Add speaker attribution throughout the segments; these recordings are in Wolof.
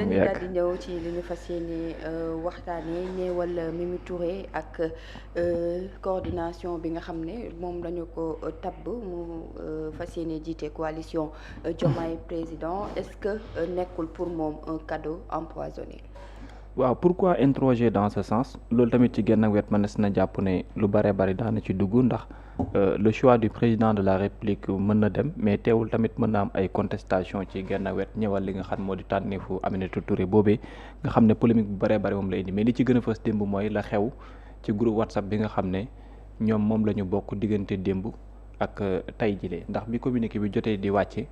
Speaker 1: dañuy daal di ñëw ci li ñu fas yéene waxtaanee néewal Mimi Touré ak coordination bi nga xam ne moom lañu ko tabb mu fas yéene jiite coalition Diomaye président est-ce que nekkul pour moom un cadeau empoisonné.
Speaker 2: waaw pourquoi interroger dans ce sens loolu tamit ci genn wet mënees na jàpp ne lu bare bari daana ci dugg ndax le choix du président de la république mën na dem mais teewul tamit mën na am ay contestation ci genn wet ñëwal li nga xam moo di tànneefu Aminata Touré boobee nga xam ne polémique bu bare bari moom la indi mais li ci gën a fës démb mooy la xew ci groupe WhatsApp bi nga xam ne ñoom moom la ñu bokk diggante démb ak tey jile ndax bi communiqué bi jotee di wàcce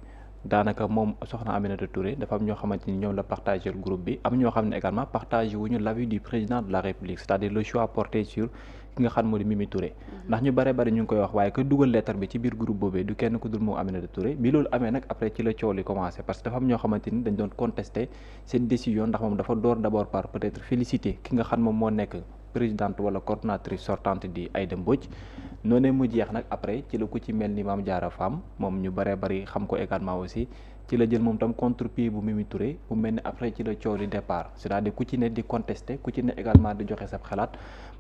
Speaker 2: daanaka moom soxna Aminata Touré dafa am ñoo xamante ni ñoom la partagé le groupe bi am ñoo xam ne également partagé wuñu l'avis du président de la république c'est-à-dire le choix porté sur ki nga xam moo di Mimi Touré ndax ñu bare bari ñu ngi koy wax waaye que dugal lettre bi ci biir groupe boobee du kenn ku dul moom Aminata Touré bi loolu amee nag après ci la coow li commencé parce que dafa am ñoo xamante ni dañ doon contester cette décision ndax moom dafa door d'abord par peut-être féliciter ki nga xam moom moo nekk présidente wala coordonnatrice sortante di Aïda Mbodj noonee mu jeex nag après ci la ku ci mel ni Mame Diarra Fam moom ñu bëree bëri xam ko également aussi ci la jël moom tam contre-pied bu Mimi Touré bu mel ni après ci la coow li départ c'est-à-dire ku ci ne di contester ku ci ne également di joxe sab xalaat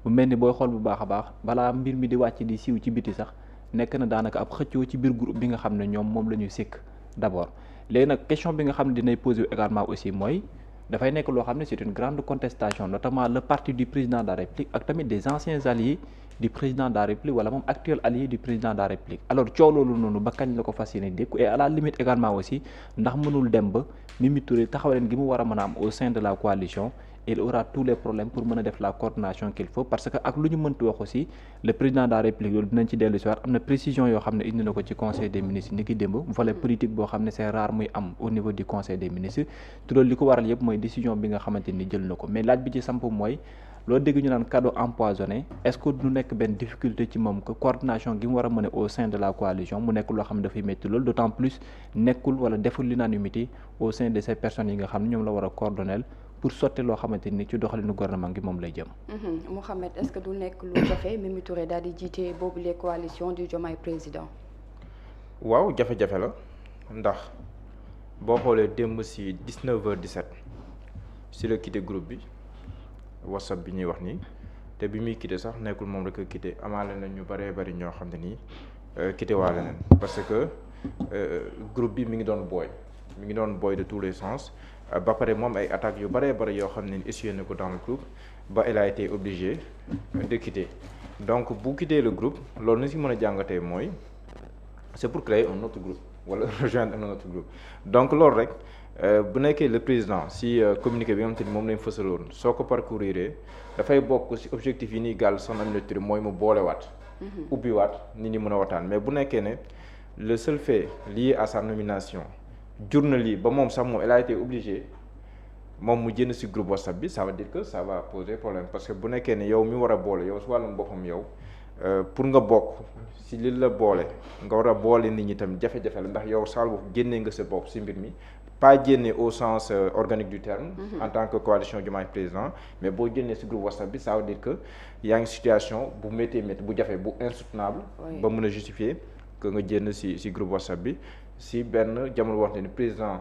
Speaker 2: bu mel ni booy xool bu baax a baax balaa mbir mi di wàcc di siiw ci biti sax nekk na daanaka ab xëccoo ci biir groupe bi nga xam ne ñoom moom la ñu sikk d'abord léegi nag question bi nga xam ne dinay poser également aussi mooy dafay nekk loo xam ne c'est une grande contestation notamment le parti du président de la République ak tamit des anciens alliés du président de la République wala moom actuel allié du président de la République alors coow loolu noonu ba kañ la ko fas yéene dékku et à la limite également aussi ndax mënul dem ba Mimi Touré taxawaleen gi mu war a mën a am au sein de la coalition il aura tous les problèmes pour mën a def la coordination qu'il faut parce que ak lu ñu mënti wax aussi le président de la République loolu dinañ ci dellu si waat am na précision yoo xam ne indi na ko ci conseil des ministres ni ki démb volet politique boo xam ne c'est rare muy am au niveau du conseil des ministres te loolu li ko waral yëpp mooy décision bi nga xamante ni jël na ko mais laaj bi ci samp mooy loolu dégg ñu naan cadeau empoisonné est-ce que du nekk benn difficulté ci moom que coordination gi mu war a mener au sein de la coalition mu nekk loo xam ne dafay métti loolu d'autant plus nekkul wala deful l'unanimité au sein de ces personnes yi nga xam ne ñoom la war a coordonner pour sotti loo xamante ni ci doxalinu gouvernement gi moom lay jëm.
Speaker 1: Mouhamed est-ce que du nekk lu jafe Mimi Touré daal di jiite boobu les coalitions du Diomaye président.
Speaker 3: waaw jafe-jafe la ndax boo xoolee démb si 19h17 si la quitté groupe bi WhatsApp bi ñuy wax nii te bi muy quitté sax nekkul moom rek a quitté amaale na ñu bëree bëri ñoo xam ne nii quitté waale nañ parce que groupe bi mi ngi doon booy de tous les sens. ba pare moom ay attaques yu bëree bëri yoo xam ne essuyé na ko dans le groupe ba elle a été obligée de quitter donc bu quitter le groupe loolu ni si mën a jàngatee mooy c'est pour créer un autre groupe wala rejoindre un autre groupe donc loolu rek bu nekkee le président si communiqué bi nga xamante ni moom lañ fësaloon soo ko parcourir dafay bokk si objectif yi ñuy gàll son Aminata mooy mu boolewaat ubbiwaat nit ñi mën a waxtaan mais bu nekkee ne le seul fait lié à sa nomination jur na lii ba moom sax moom elle a été obligée moom mu jënd ci groupe WhatsApp bi ça veut dire que ça va poser problème parce que bu nekkee ne yow mi war a boole yow si wàllum boppam yow pour nga bokk ci li la boole nga war a boole nit ñi tamit jafe-jafe la ndax yow saal boobu génnee nga sa bopp ci mbir mi pas génne au sens organique du terme en tant que coalition Diomaye président mais boo génnee ci groupe WhatsApp bi ça veut dire que yaa ngi situation bu métti bu jafe bu insoutenable ba mën a justifier que nga génn ci groupe WhatsApp bi si benn jamono waxte ni président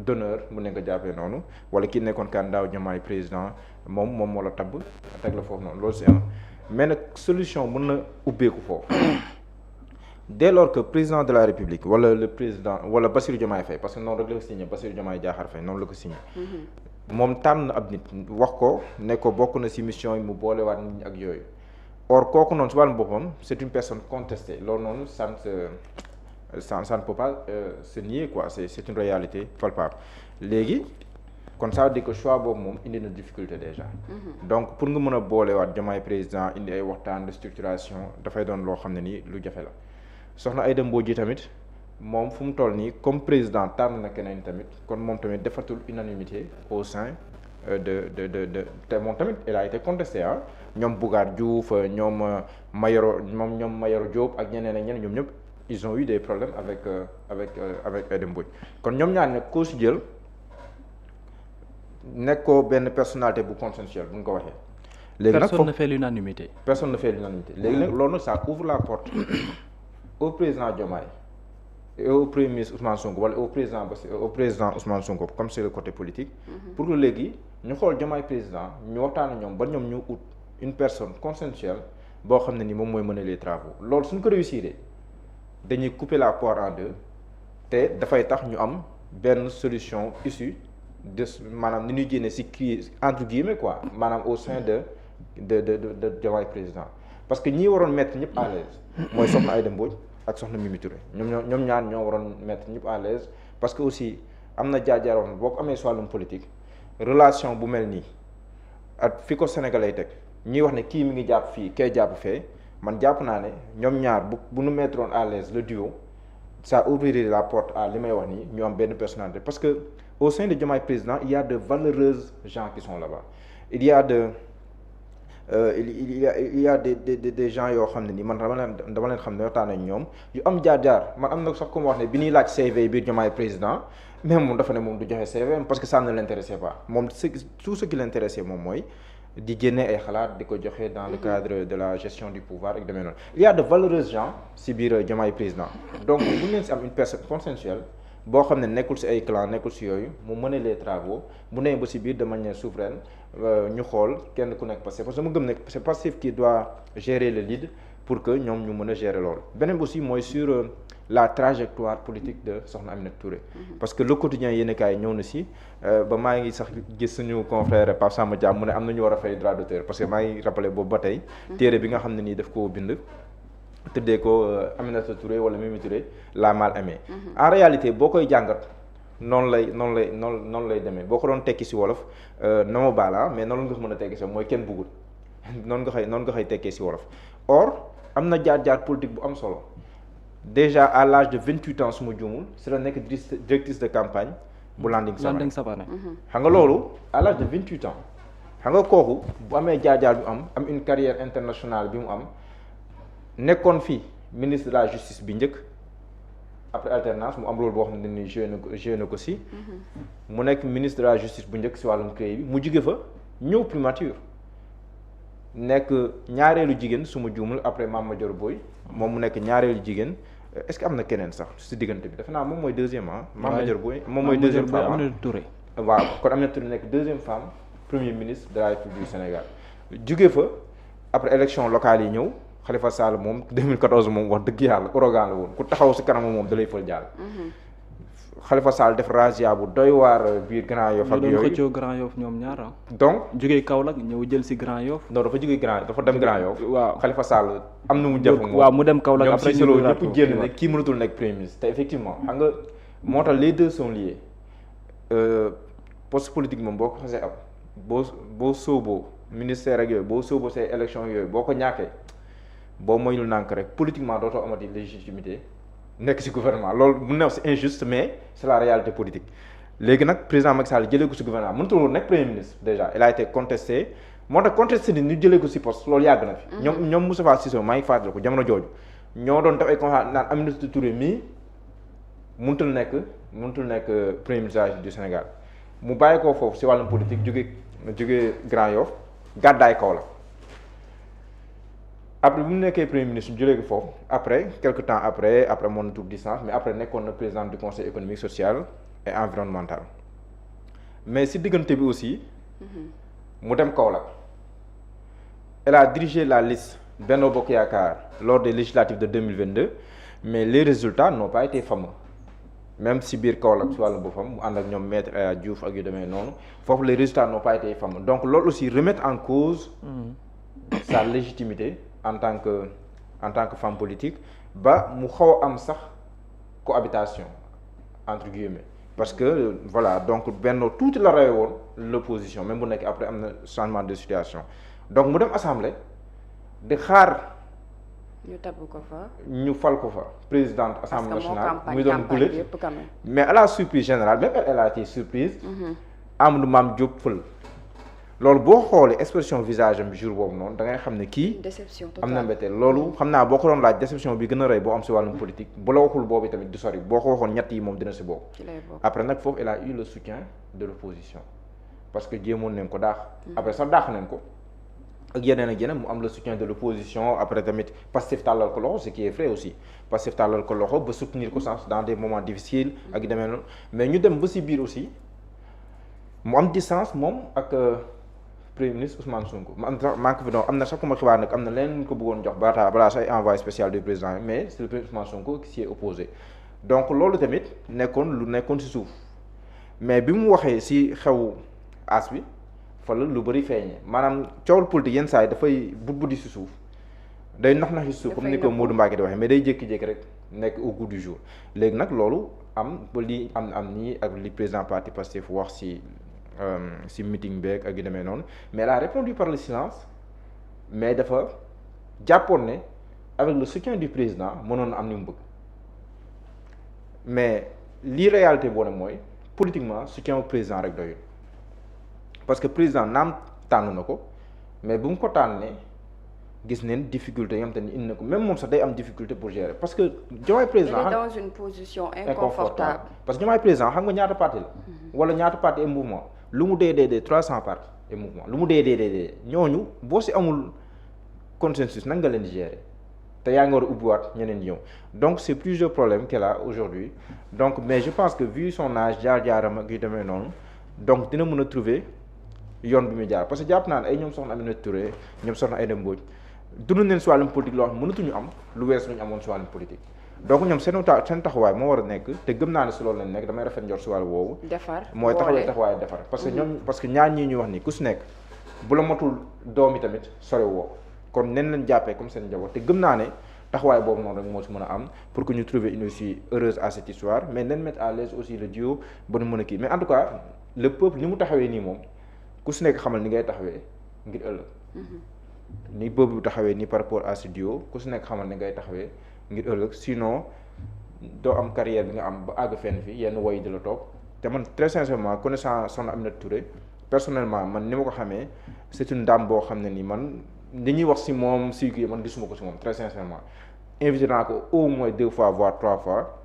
Speaker 3: d'honneur mu ne nga jàppee noonu wala ki nekkoon candidat Diomaye président moom moo la tabb teg la foofu noonu loolu c'est un mais nag solution mën na ubbeeku foofu dès lors que président de la République wala le président wala Bassirou Diomaye Faye parce que noonu rek la ko signé Bassirou Diomaye Diakhar Faye noonu la ko signé moom tànn ab nit wax ko ne ko bokk na si mission yi mu boolewaat nit ñi ak yooyu or kooku noonu si wàllum boppam c'est une personne contestée loolu noonu ça ne peut pas se nier quoi c'est une réalité palpable léegi kon ça veut dire que choix boobu moom indi na difficulté déjà donc pour nga mën a boolewaat Diomaye président indi ay waxtaan de structuration dafay doon loo xam ne nii lu jafe la soxna Aïda Mbodj tamit moom fu mu toll nii comme président tànn na keneen tamit kon moom tamit defatul unanimité au sein de te moom tamit elle a été contestée ñoom Bougar Diouf ñoom Mayoro Diop ak ñeneen ak ñeneen ñoom ñëpp ils ont eu des problèmes avec Aïda Mbodj kon ñoom ñaar nag koo si jël nekkoo benn personnalité bu consensuelle bu ñu ko waxee. léegi nag
Speaker 2: personne ne fait l'unanimité.
Speaker 3: Personne ne fait l'unanimité léegi nag loolu nag ça ouvre la porte au président Diomaye et au premier ministre Ousmane Sonko wala au président Ousmane Sonko comme c'est le côté politique. pour que léegi ñu xool Diomaye président ñu waxtaan ak ñoom ba ñoom ñu ut une personne consensuelle boo xam ne ni moom mooy mener les travaux loolu suñ ko réussir dañuy couper la poire en deux te dafay tax ñu am benn solution issue de maanaam ni ñuy génne ci crise entre guillemets quoi maanaam au sein de Diomaye président parce que ñi waroon mettre ñëpp à l'aise mooy soxna Aïda Mbodj ak soxna Mimi Touré ñoom ñaar ñoo waroon mettre ñëpp à l'aise parce que aussi am na jaar-jaar wax boo ko amee si wàllum politique relation bu mel nii ak fi ko Sénégalais teg ñiy wax ne kii mi ngi jàpp fii kay jàpp fee man jàpp naa ne ñoom ñaar bu nu mettroon à l'aise le duo ça ouvrirait la porte à li may wax nii ñu am benn personnalité parce que au sein de Diomaye président il y a de valeureuses gens qui sont là-bas il y a des gens yoo xam ne nii man dama leen xam ne waxtaan ak ñoom yu am jaar-jaar man am na sax comme wax ne bi ñuy laaj CV biir Diomaye président mais moom dafa ne moom du joxe CV parce que ça ne l'intéressait pas moom tout ce qui l'intéressait moom mooy di génne ay xalaat di ko joxe dans le cadre de la gestion du pouvoir ak demee noonu il y a de valeureux gens si biir Diomaye président donc bu ngeen si am une personne consensuelle boo xam ne nekkul si ay clan nekkul si yooyu mu mener les travaux bu nee ba si biir de manière souveraine ñu xool kenn ku nekk Pastef parce que mu gëm ne c'est Pastef qui doit gérer le lead pour que ñoom ñu mën a gérer loolu beneen aussi mooy sur la trajectoire politique de Soxna Aminata Touré parce que le quotidien yéenekaay ñëw na si ba maa ngi sax gis suñu confrère Pape Samba Diam mu ne am na ñu war a fay droit d'auteur parce que maa ngi rappelé boobu ba tey téere bi nga xam ne nii daf koo bind tëddee ko Aminata Touré wala Mimi Touré la mal aimée en réalité boo koy jàngat noonu lay demee boo ko doon tekki si wolof na ma baala mais noonu nga ko mën a tekki si mooy kenn bëggul noonu nga xëy tekkee si wolof or am na jaar-jaar politique bu am solo déjà à l'âge de 28 ans su ma juumul si la nekk directrice de campagne bu Landing Savané xam nga loolu à l'âge de 28 ans xam nga kooku bu amee jaar-jaar bi mu am une carrière internationale bi mu am nekkoon fii ministre de la justice bi njëkk après alternance mu am loolu boo xam ne ni joué na ko si mu nekk ministre de la justice bu njëkk si wàllum CREI bi mu jóge fa ñëw primature nekk ñaareelu jigéen su ma juumul après Mame Madior Boye moom mu nekk ñaareelu jigéen est-ce que am na keneen sax si diggante bi defe naa moom mooy deuxième Mame Madior Boye moom mooy deuxième femme
Speaker 2: Aminata Touré
Speaker 3: waaw kon Aminata Touré nekk deuxième femme premier ministre de la République du Sénégal jóge fa après élection locale yi ñëw Khalifa Sall moom 2014 moom wax dëgg yàlla ouragan la woon ku taxaw si kanam moom da lay fël jàll Khalifa Sall def razzia bu doy waar biir Grand Yoff ak yooyu
Speaker 2: doon xëccoo Grand Yoff ñoom ñaar
Speaker 3: donc
Speaker 2: jógee Kaolack ñëw jël si Grand Yoff
Speaker 3: non dafa jógee dafa dem Grand Yoff
Speaker 2: waaw
Speaker 3: Khalifa Sall am na mu jëf moom
Speaker 2: waaw mu dem Kaolack après
Speaker 3: ñoom si ñëpp génn ne kii mënatul nekk premier ministre te effectivement xam nga moo tax les deux sont liés poste politique moom boo ko xasee am boo sóoboo ministère ak yooyu boo sóoboo say élection yooyu boo ko ñàkkee boo moyul nànk rek politiquement dootoo amati légitimité nekk ci gouvernement loolu mu neew c'est injuste mais c'est la réalité politique léegi nag président Macky Sall jëlee ko ci gouvernement mënatul woon nekk premier ministre déjà il a été contesté moo tax contesté ni ñu jëlee ko ci poste loolu yàgg na fi ñoom Moustapha Cissé maa ngi fàttali ko jamono jooju ñoo doon def ay conférence naan Aminata Touré mii mënatul nekk premier ministre du Sénégal mu bàyyi ko foofu ci wàllum politique jóge Grand Yoff gàddaay Kaolack après bu mu nekkee premier ministre ñu jëlee ko foofu après quelque temps après moom na tuuti distance mais après nekkoon na président du conseil économique social et environnemental mais si diggante bi aussi mu dem Kaolack elle a dirigé la liste Benno Bokk Yaakaar lors des législatives de 2022 mais les résultats n'ont pas été fameux même si biir Kaolack si wàllu boppam mu ànd ak ñoom maître Diouf ak yu demee noonu foofu les résultats n'ont pas été fameux donc loolu aussi remettre en cause sa légitimité en tant que femme politique ba mu xaw a am sax cohabitation entre guillemets parce que voilà donc benn tuuti la rawee woon l'opposition même bu nekk après am na changement de situation donc mu dem assemblée di xaar
Speaker 1: ñu tabb ko fa
Speaker 3: ñu fal ko fa présidente assemblée nationale muy doon gulet
Speaker 1: quand même
Speaker 3: mais à la surprise générale même elle a été surprise Amadou Mame Diop fël loolu boo xoolee expression visage am jour boobu noonu da ngay xam ne kii
Speaker 1: déception
Speaker 3: am na mbetteel loolu xam naa boo ko doon laaj déception bi gën a rëy boo am si wàllum politique bu la waxul boobu tamit du sori boo ko waxoon ñett yi moom dina si bokk après nag foofu elle a eu le soutien de l'opposition parce que jéemoon nañ ko daax après sax daax nañ ko ak yeneen mu am le soutien de l'opposition après tamit Pastef tàllal ko loxo ce qui est vrai aussi Pastef tàllal ko loxo ba soutenir ko sens dans des moments difficiles ak demee noonu mais ñu dem ba si biir aussi mu am distance moom ak premier ministre Ousmane Sonko maa ngi ko fi doon am na sax ku ma xibaar nag am na leneen ko bëggoon jox balaa say envoyé spécial du président mais c'est le premier Ousmane Sonko qui s'y est opposé donc loolu tamit nekkoon si suuf mais bi mu waxee si xew as bi fa la lu bëri feeñee maanaam coowal politique yenn saa yi dafay buddi si suuf day nax si suuf comme ni ko Modou Mbacké di waxee mais day jékki-jékki rek nekk au goût du jour léegi nag loolu am ba li am nii ak li président parti Pastef wax si meeting beeg ak yu demee noonu mais elle a répondu par le silence mais dafa jàppoon ne avec le soutien du président mënoon am ni mu bëgg mais lii réalité boo ne mooy politiquement soutien au président rek doyul parce que président naam tànn na ko mais bu mu ko tànnee gis neen difficulté yi nga xam te ni indi na ko même moom sax day am difficulté pour gérer parce que Diomaye président
Speaker 1: il est dans une position inconfortable
Speaker 3: parce que Diomaye président xam nga ñaata parti la wala ñaata parti et mouvement lu mu dee 300 parti et mouvement lu mu dee ñooñu boo si amul consensus nan nga leen di gérer te yaa ngi war a ubbiwaat ñeneen ñëw donc c'est plusieurs problèmes qu'elle a aujourd'hui donc mais je pense que vu son âge jaar-jaaram ak yu demee noonu donc dina mën a trouver yoon bi muy jaar parce que jàpp naa ne ay ñoom soxna Aminata Touré ñoom soxna Aïda Mbodj dund nañ si wàllum politique loo xam ne mënatuñu am lu wees lu ñu amoon si wàllum politique donc ñoom seen taxawaay moo war a nekk te gëm naa ne si loolu lañ nekk damay rafet njort si wàllu woowu mooy taxawaay defar parce que ñaar ñii ñuy wax ni ku si nekk bu la matul doom yi tamit sore woo kon nen lañ jàppee comme seen njaboot te gëm naa ne taxawaay boobu noonu rek moo si mën a am pour que ñu trouver une issue heureuse à cette histoire mais nañ mettre à l'aise aussi le duo ba nu mën a kii mais en tout cas le peuple ni mu taxawee nii moom ku si nekk xamal ni ngay taxawee ngir ëllëg ni peuple bi taxawee nii par rapport à ce duo ku si nekk xamal ni ngay taxawee ngir ëllëg sinon doo am carrière bi nga am ba àgg fenn fi yenn woy di la toog te man très sincèrement connaissant Soxna Aminata Touré personnellement man ni ma ko xamee c'est une dame boo xam ne ni man li ñuy wax si moom si kii man gisuma ko si moom très sincèrement invité naa ko au moins 2 fois voire 3 fois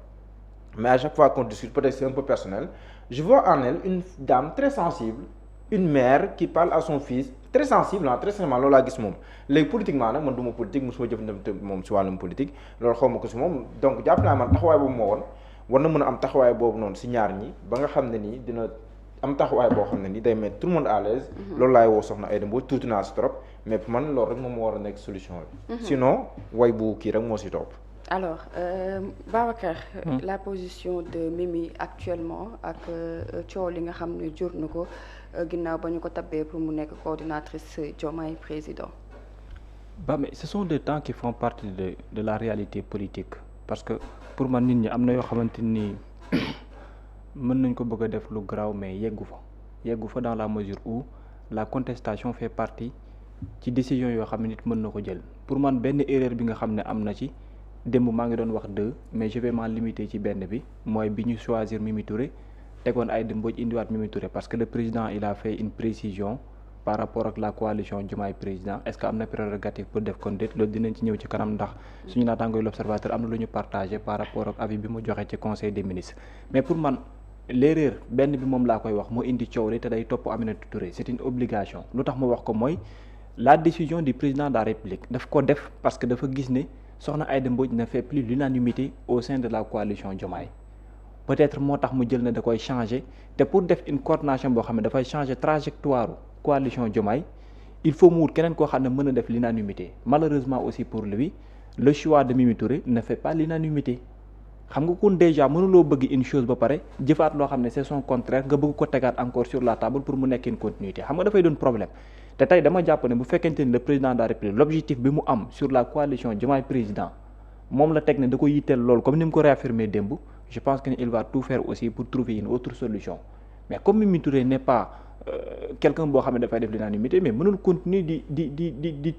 Speaker 3: mais à chaque fois qu'on discute peut-être c'est un peu personnel je vois en elle une dame très sensible une mère qui parle à son fils très sensible très sincèrement loolu laa gis moom léegi politiquement nag man du ma politique mosuma jëfandikoo moom si wàllum politique loolu xaw ma ko si moom donc jàpp naa man taxawaay boobu moo woon war na mën a am taxawaay boobu noonu si ñaar ñi ba nga xam ne nii dina am taxawaay boo xam ne nii day mettre tout le monde à l'aise loolu laay woo soxna Aïda Mbodj tuuti naa si trop mais pour man loolu rek moom moo war a nekk solution bi sinon way bu kii rek moo si topp
Speaker 1: alors Babacar la position de Mimi actuellement ak coow li nga xam ne jur na ko ginnaaw ba ñu ko tabbee pour mu nekk coordinatrice Diomaye président
Speaker 2: mais ce sont des temps qui font partie de la réalité politique parce que pour man nit ñi am na yoo xamante ni mën nañ ko bëgg a def lu garaaw mais yeggu fa dans la mesure où la contestation fait partie ci décision yoo xam ne nit mën na ko jël pour man benn erreur bi nga xam ne am na ci démb maa ngi doon wax 2 mais je vais m'en limiter ci benn bi mooy bi ñu choisir Mimi Touré tegoon Aïda Mbodj indiwaat Mimi Touré parce que le président il a fait une précision par rapport ak la coalition Diomaye président est-ce que am na prérogative pour def kon déet loolu dinañ ci ñëw ci kanam ndax suñu naataangooy l'observateur am na lu ñu partagé par rapport ak avis bi mu joxe ci conseil des ministres mais pour man l'erreur benn bi moom laa koy wax moo indi coow li te day topp Aminata Touré c'est une obligation lu tax ma wax ko mooy la décision du président de la République daf ko def parce que dafa gis ne soxna Aïda Mbodj ne fait plus l'unanimité au sein de la coalition Diomaye peut-être moo tax mu jël ne da koy changer te pour def une coordination boo xam ne dafay changer trajectoire coalition Diomaye il faut mu wut keneen koo xam ne mën a def l'unanimité malheureusement aussi pour lui le choix de Mimi Touré ne fait pas l'unanimité xam nga kon déjà mënuloo bëgg une chose ba pare jëfaat loo xam ne c'est son contraire nga bëgg ko tegaat encore sur la table pour mu nekk une continuité xam nga dafay doon problème te tey dama jàpp ne bu fekkente ni le président de la République l'objectif bi mu am sur la coalition Diomaye président moom la teg ne da ko yitteel loolu comme ni mu ko réaffirmé démb je pense que il va tout faire aussi pour trouver une autre solution mais comme Mimi Touré n'est pas quelqu'un boo xam ne dafay def l'unanimité mais mënul continuer di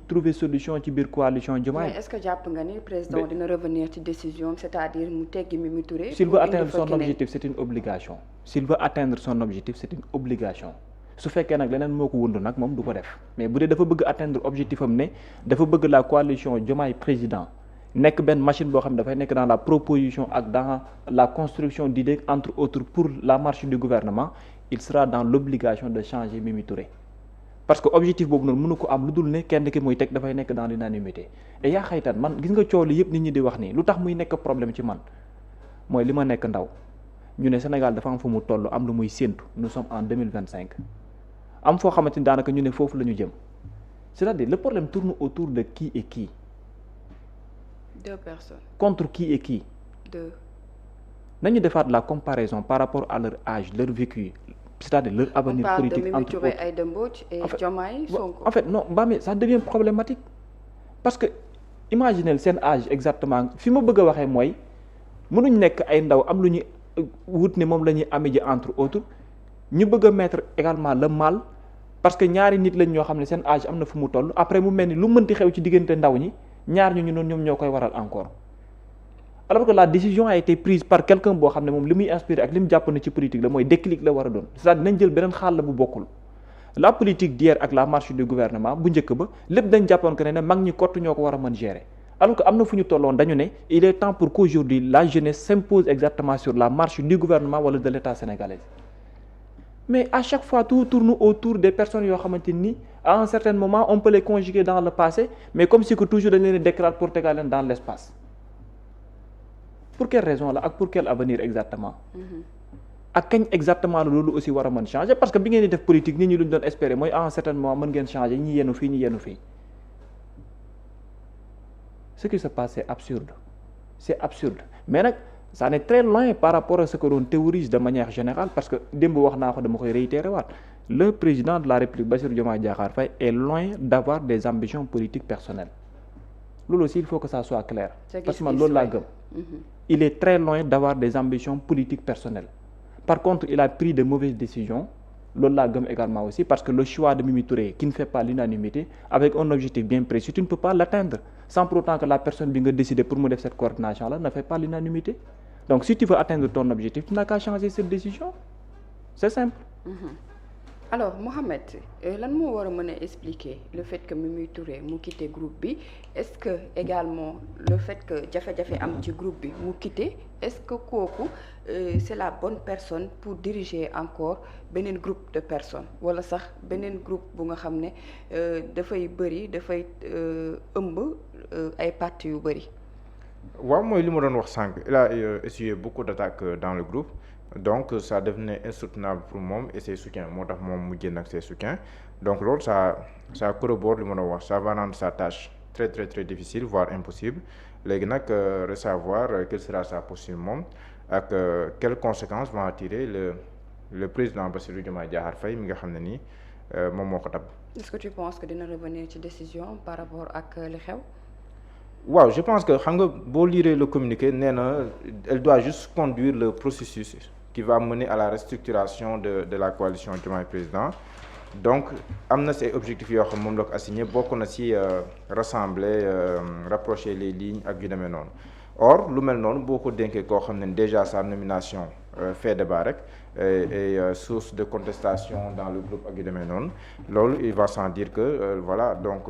Speaker 2: trouver solution ci biir coalition Diomaye.
Speaker 1: mais est-ce que jàpp nga ni président dina revenir ci décision c'est-à-dire mu teggi Mimi Touré.
Speaker 2: s'il veut atteindre son objectif c'est une obligation. s'il veut atteindre son objectif c'est une obligation su fekkee nag leneen moo ko wundu nag moom du ko def mais bu dee dafa bëgg atteindre objectif am ne dafa bëgg la coalition Diomaye président nekk benn machine boo xam ne dafay nekk dans la proposition ak dans la construction d'idées entre autres pour la marche du gouvernement il sera dans l'obligation de changer Mimi Touré parce que objectif boobu noonu mënu ko am lu dul ne kenn ki muy teg dafay nekk dans l'unanimité et yaa xaytan man gis nga coow li yëpp nit ñi di wax nii lu tax muy nekk problème ci man mooy li ma nekk ndaw ñu ne Sénégal dafa am fu mu toll am lu muy séentu nous sommes en 2025 am foo xamante ni daanaka ñu ne foofu la ñu jëm c'est-à-dire le problème tourne autour de qui et qui.
Speaker 1: Deux personnes.
Speaker 2: Contre qui et qui.
Speaker 1: Deux.
Speaker 2: nañu defaat la comparaison par rapport à leur âge leur vécu c'est-à-dire leur avenir politique
Speaker 1: entre autres. On parle de Mimi Touré, Aïda Mbodj et Diomaye Sonko.
Speaker 2: En fait non mais ça devient problématique parce que imaginez seen âge exactement fi ma bëgg a waxee mooy mënuñ nekk ay ndaw am lu ñu wut ne moom la ñuy amee ji entre autres ñu bëgg a mettre également le mal parce que ñaari nit lañ ñoo xam ne seen âge am na fu mu toll après mu mel ni lu mënti xew ci diggante ndaw ñi ñaar ñu noonu ñoom ñoo koy waral encore alors que la décision a été prise par quelqu'un boo xam ne moom li muy inspiré ak li mu jàpp ne ci politique la mooy déclic la war a doon c'est-à-dire nañ jël beneen xaal la bu bokkul la politique d'hier ak la marche du gouvernement bu njëkk ba lépp dañ jàppoon que ne mag ñi kott ñoo ko war a mën gérer alors que am na fu ñu tolloon dañu ne il est temps pour qu'aujourd'hui la jeunesse s'impose exactement sur la marche du gouvernement wala de l'État sénégalais mais à chaque fois tout tourne autour des personnes yoo xamante ni à un certain moment on peut les conjuguer dans le passé mais comme si que toujours dañ leen déclare pour tegal leen dans l'espace pour quelle raison là ak pour quel avenir exactement ak kañ exactement la loolu aussi war a mën changer parce que bi ngeen di def politique nit ñi lu ñu doon espérer mooy à un certain moment mën ngeen changer ñi yenu fii ñi yenu fii ce qui se passe c'est absurde mais nag ça n'est très loin par rapport à ce que l'on théorise de manière générale parce que démb wax naa ko dama koy réitérer waat le président de la République Bassirou Diomaye Diakhar Faye est loin d'avoir des ambitions politiques personnelles loolu aussi il faut que ça soit clair parce que man loolu laa gëm il est très loin d'avoir des ambitions politiques personnelles par contre il a pris de mauvaises décisions loolu laa gëm également aussi parce que le choix de Mimi Touré qui ne fait pas l'unanimité avec un objectif bien précis tu ne peux pas l'atteindre sans pour autant que la personne bi nga décider pour mu def cette coordination là ne fait pas l'unanimité donc si tu veux atteindre ton objectif tu n'as qu'à changer cette décision c'est simple.
Speaker 1: Alors Mohamed lan moo war a mën a expliquer le fait que Mimi Touré mu quitté groupe bi est-ce que également le fait que jafe-jafe am ci groupe bi mu quitté est-ce que kooku c'est la bonne personne pour diriger encore beneen groupe de personnes wala sax beneen groupe bu nga xam ne dafay bëri dafay ëmb ay partis yu bëri.
Speaker 3: waaw mooy li ma doon wax sànq il a essuyé beaucoup d'attaques dans le groupe. Donc ça devenait insoutenable pour moom et ses soutiens moo tax moom mu génn ak ses soutiens donc loolu ça corrobore li ma doon wax ça va rendre sa tâche très très très difficile voire impossible léegi nag savoir quelle sera sa posture moom ak quelles conséquences vont en tirer le président Bassirou Diomaye Diakhar Faye mi nga xam ne nii moom moo ko tab.
Speaker 1: Est-ce que tu penses que dina revenir ci décision par rapport ak li xew.
Speaker 3: waaw je pense que xam nga boo lire le communiqué nee na elle doit juste conduire le processus qui va mener à la restructuration de la coalition Diomaye Président donc am na ces objectifs yoo xam moom la ko assigné bokk na ci rassembler rapprocher les lignes ak yu demee noonu or lu mel noonu boo ko dénkee koo xam ne déjà sa nomination fait débat rek et source de contestation dans le groupe ak yu demee noonu loolu il va sans dire que voilà donc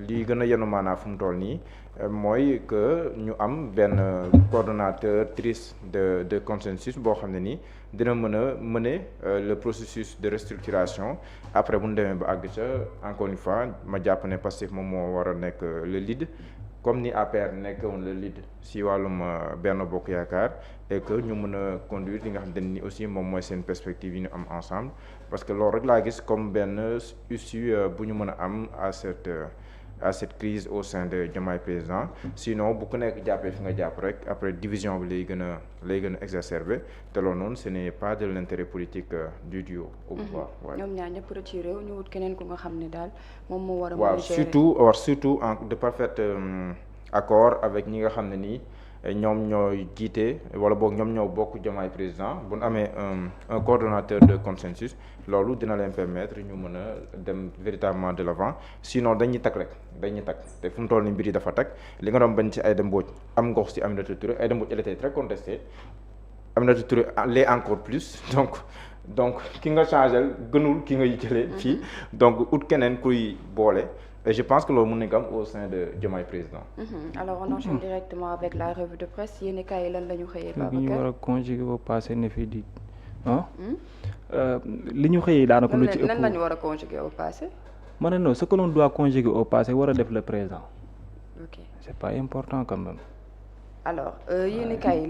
Speaker 3: li gën a yenu maanaa fu mu toll nii mooy que ñu am benn coordonnateur triste de consensus boo xam ne nii dina mën a mener le processus de restructuration après bu ñu demee ba àgg ca encore une fois ma jàpp ne Pastef moom moo war a nekk le lead comme ni APR nekkoon le lead si wàllum Benno Bokk Yaakaar et que ñu mën a conduire li nga xam ne ni aussi moom mooy seen perspective yi ñu am ensemble parce que loolu rek laa gis comme benn issue bu ñu mën a am à cette crise au sein de Diomaye Président sinon bu ku nekk jàppee fi nga jàpp rek après division bi lay gën a exacerbé te loolu noonu ce n'est pas de l'intérêt politique du duo au pouvoir.
Speaker 1: ñoom ñaar ñëpp retiré wu ñu wut keneen ku nga xam ne daal moom moo war a.
Speaker 3: waaw surtout en de parfait accord avec ñi nga xam ne nii ñoom ñooy jiite wala boog ñoom ñoo bokk Diomaye Président bu ñu amee un coordonnateur de consensus loolu dina leen permettre ñu mën a dem véritablement de l'avant sinon dañuy tag te fu mu toll ni mbir yi dafa tag li nga doon bañ ci Aïda Mbodj am ngox ci Aminata Touré Aïda Mbodj elle était très contestée Aminata Touré l'est encore plus donc ki nga changé gënul ki nga jëlee fii donc ut keneen kuy boole. Et je pense que loolu mën nañu ko am au sein de Diomaye Président.
Speaker 1: Alors on enchaîne directement avec la revue de presse yéen kay lan la ñu xëyee. Babacar
Speaker 2: ñu war a conjuguer au passé ne fi di li ñu xëyee daanaka lu ci ëpp
Speaker 1: lan la ñu war a conjuguer au passé.
Speaker 2: ma ne non ce que l'on doit conjuguer au passé war a def le présent.
Speaker 1: ok
Speaker 2: C'est pas important quand même.
Speaker 1: alors yéen kay